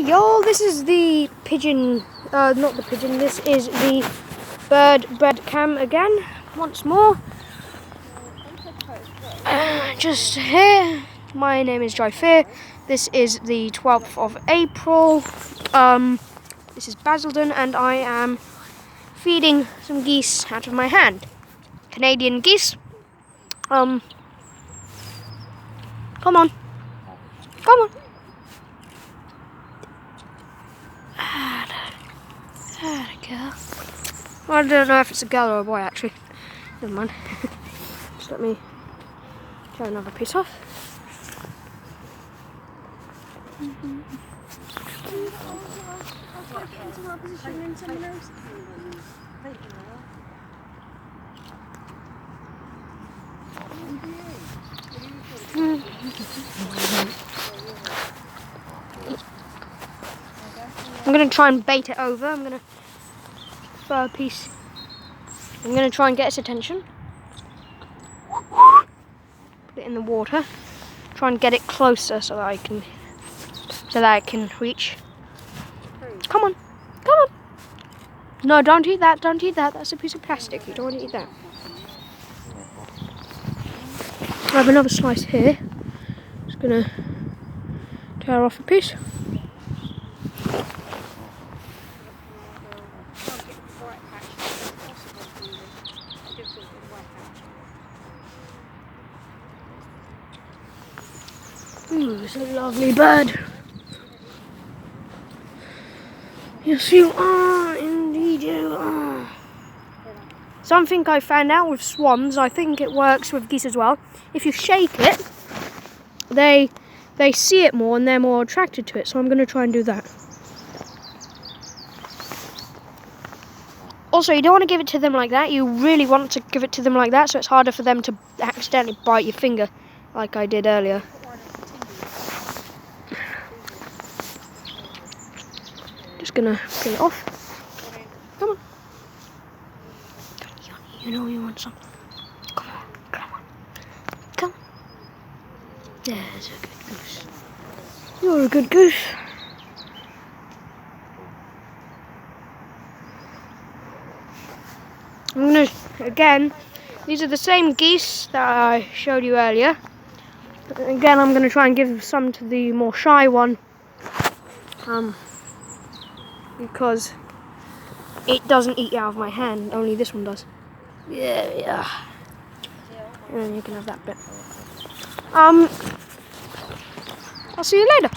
Yo, this is the pigeon, not the pigeon, this is the bird cam again, once more. Just here, my name is Fear. This is the 12th of April. This is Basildon, and I am feeding some geese out of my hand. Canadian geese. Come on. Come on. There we go. Well, I don't know if it's a girl or a boy actually. Never mind. Just let me tear another piece off. I'm going to try and bait it over. I'm going to throw a piece. I'm going to try and get its attention. Put it in the water. Try and get it closer so that I can reach. Come on. Come on. No, don't eat that. Don't eat that. That's a piece of plastic. You don't want to eat that. I have another slice here. Just going to tear off a piece. Ooh, it's a lovely bird. Yes, you are, indeed you are. Something I found out with swans, I think it works with geese as well. If you shake it, they see it more and they're more attracted to it. So I'm going to try and do that. Also, you don't want to give it to them like that. You really want to give it to them like that, so it's harder for them to accidentally bite your finger, like I did earlier. Just gonna get it off. Come on. You know you want some. Come on, come on. Come on. There's a good goose. You're a good goose. I'm gonna, again, these are the same geese that I showed you earlier. But again, I'm gonna try and give some to the more shy one. Because it doesn't eat out of my hand, only this one does. Yeah. And then you can have that bit. I'll see you later.